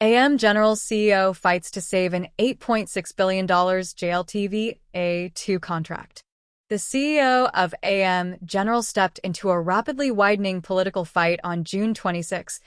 AM General CEO fights to save an $8.6 billion JLTV A2 contract. The CEO of AM General stepped into a rapidly widening political fight on June 26,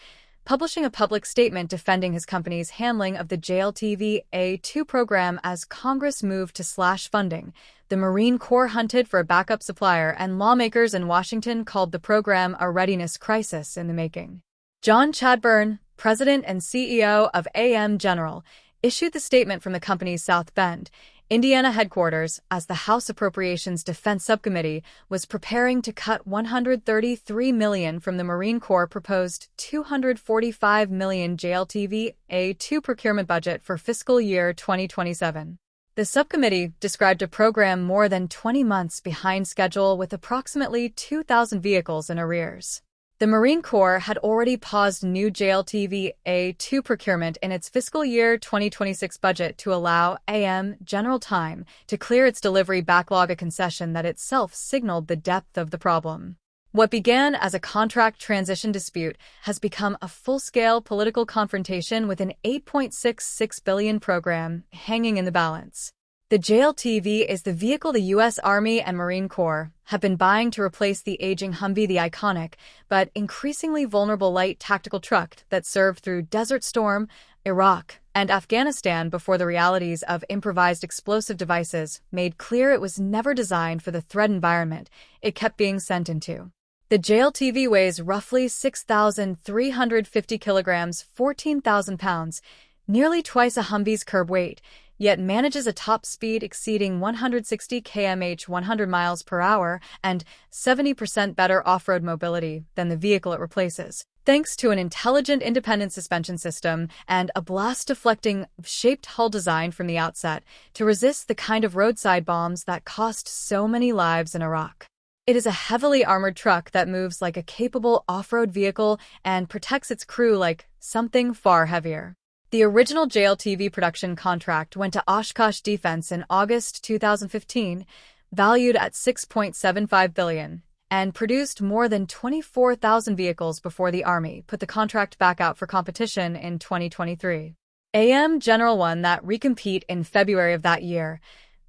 publishing a public statement defending his company's handling of the JLTV A2 program as Congress moved to slash funding. The Marine Corps hunted for a backup supplier, and lawmakers in Washington called the program a readiness crisis in the making. John Chadbourne, president and CEO of AM General, issued the statement from the company's South Bend, Indiana headquarters as the House Appropriations Defense Subcommittee was preparing to cut $133 million from the Marine Corps' proposed $245 million JLTV A2 procurement budget for fiscal year 2027. The subcommittee described a program more than 20 months behind schedule with approximately 2,000 vehicles in arrears. The Marine Corps had already paused new JLTV A2 procurement in its fiscal year 2026 budget to allow AM General time to clear its delivery backlog, a concession that itself signaled the depth of the problem. What began as a contract transition dispute has become a full-scale political confrontation with an $8.66 billion program hanging in the balance. The JLTV is the vehicle the U.S. Army and Marine Corps have been buying to replace the aging Humvee, the iconic but increasingly vulnerable light tactical truck that served through Desert Storm, Iraq, and Afghanistan before the realities of improvised explosive devices made clear it was never designed for the threat environment it kept being sent into. The JLTV weighs roughly 6,350 kilograms, 14,000 pounds, nearly twice a Humvee's curb weight, yet manages a top speed exceeding 160 km/h 100 miles per hour and 70% better off-road mobility than the vehicle it replaces, thanks to an intelligent independent suspension system and a blast-deflecting shaped hull design from the outset to resist the kind of roadside bombs that cost so many lives in Iraq. It is a heavily armored truck that moves like a capable off-road vehicle and protects its crew like something far heavier. The original JLTV production contract went to Oshkosh Defense in August 2015, valued at $6.75 billion, and produced more than 24,000 vehicles before the Army put the contract back out for competition in 2023. AM General won that recompete in February of that year,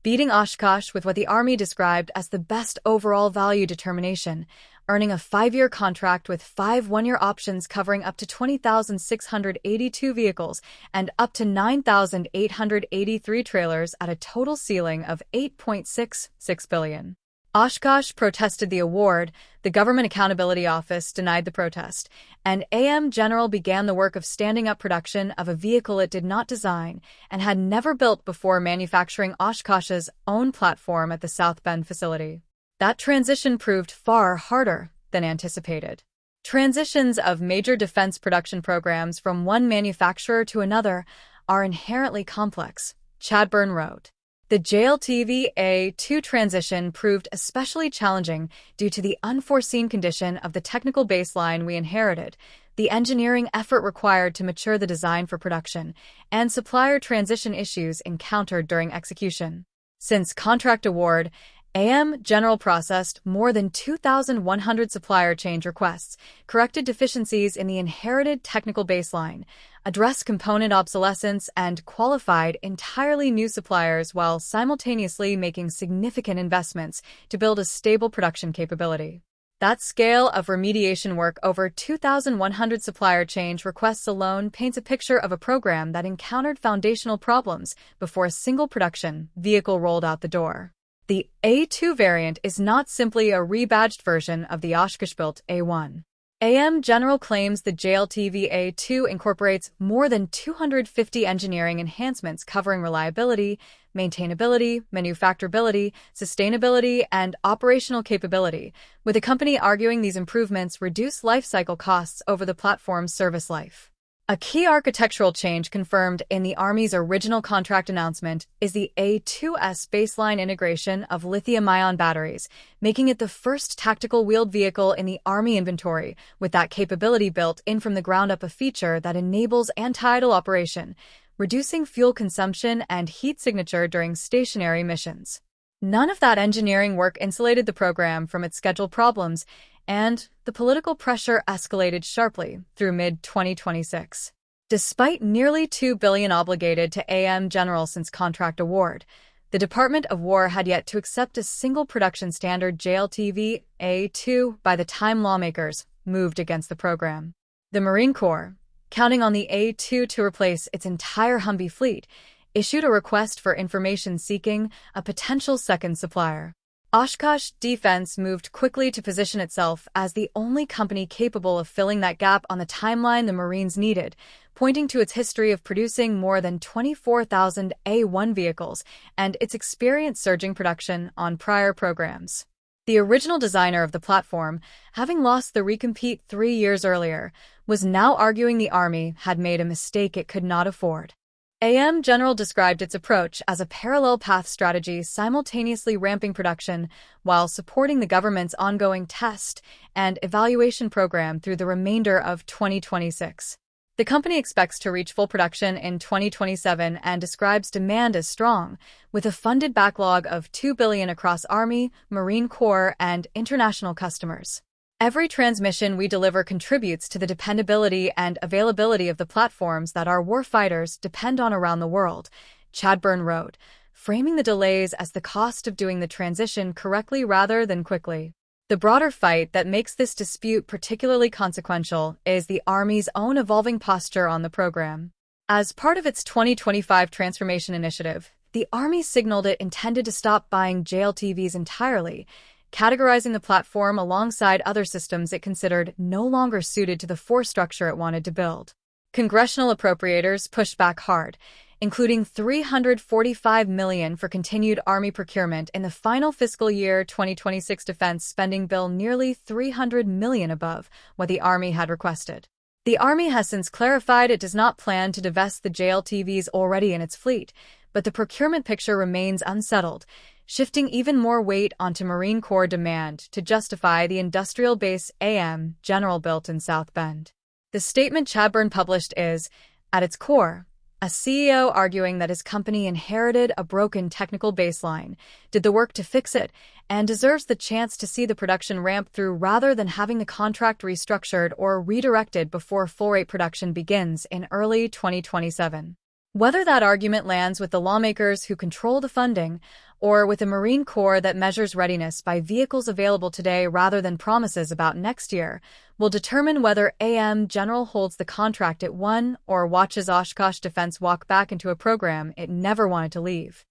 beating Oshkosh with what the Army described as the best overall value determination, earning a 5-year contract with 5 one-year options covering up to 20,682 vehicles and up to 9,883 trailers at a total ceiling of $8.66 billion. Oshkosh protested the award, the Government Accountability Office denied the protest, and AM General began the work of standing up production of a vehicle it did not design and had never built before manufacturing Oshkosh's own platform at the South Bend facility. That transition proved far harder than anticipated. Transitions of major defense production programs from one manufacturer to another are inherently complex, Chadbourne wrote. The JLTV A2 transition proved especially challenging due to the unforeseen condition of the technical baseline we inherited, the engineering effort required to mature the design for production, and supplier transition issues encountered during execution. Since contract award, AM General processed more than 2,100 supplier change requests, corrected deficiencies in the inherited technical baseline, addressed component obsolescence, and qualified entirely new suppliers while simultaneously making significant investments to build a stable production capability. That scale of remediation work, over 2,100 supplier change requests alone, paints a picture of a program that encountered foundational problems before a single production vehicle rolled out the door. The A2 variant is not simply a rebadged version of the Oshkosh-built A1. AM General claims the JLTV A2 incorporates more than 250 engineering enhancements covering reliability, maintainability, manufacturability, sustainability, and operational capability, with the company arguing these improvements reduce lifecycle costs over the platform's service life. A key architectural change confirmed in the Army's original contract announcement is the A2's baseline integration of lithium-ion batteries, making it the first tactical wheeled vehicle in the Army inventory with that capability built in from the ground up, a feature that enables anti-idle operation, reducing fuel consumption and heat signature during stationary missions. None of that engineering work insulated the program from its schedule problems, and the political pressure escalated sharply through mid-2026. Despite nearly $2 billion obligated to AM General since contract award, the Department of War had yet to accept a single production standard JLTV A2 by the time lawmakers moved against the program. The Marine Corps, counting on the A2 to replace its entire Humvee fleet, issued a request for information seeking a potential second supplier. Oshkosh Defense moved quickly to position itself as the only company capable of filling that gap on the timeline the Marines needed, pointing to its history of producing more than 24,000 A1 vehicles and its experience surging production on prior programs. The original designer of the platform, having lost the recompete 3 years earlier, was now arguing the Army had made a mistake it could not afford. AM General described its approach as a parallel path strategy, simultaneously ramping production while supporting the government's ongoing test and evaluation program through the remainder of 2026. The company expects to reach full production in 2027 and describes demand as strong, with a funded backlog of $2 billion across Army, Marine Corps, and international customers. Every transmission we deliver contributes to the dependability and availability of the platforms that our warfighters depend on around the world, Chadbourne wrote, framing the delays as the cost of doing the transition correctly rather than quickly. The broader fight that makes this dispute particularly consequential is the Army's own evolving posture on the program. As part of its 2025 transformation initiative, the Army signaled it intended to stop buying JLTVs entirely, categorizing the platform alongside other systems it considered no longer suited to the force structure it wanted to build. Congressional appropriators pushed back hard, including $345 million for continued Army procurement in the final fiscal year 2026 defense spending bill, nearly $300 million above what the Army had requested. The Army has since clarified it does not plan to divest the JLTVs already in its fleet, but the procurement picture remains unsettled, shifting even more weight onto Marine Corps demand to justify the industrial base AM General built in South Bend. The statement Chadbourne published is, at its core, a CEO arguing that his company inherited a broken technical baseline, did the work to fix it, and deserves the chance to see the production ramp through rather than having the contract restructured or redirected before full-rate production begins in early 2027. Whether that argument lands with the lawmakers who control the funding, or with a Marine Corps that measures readiness by vehicles available today rather than promises about next year, will determine whether AM General holds the contract it won or watches Oshkosh Defense walk back into a program it never wanted to leave.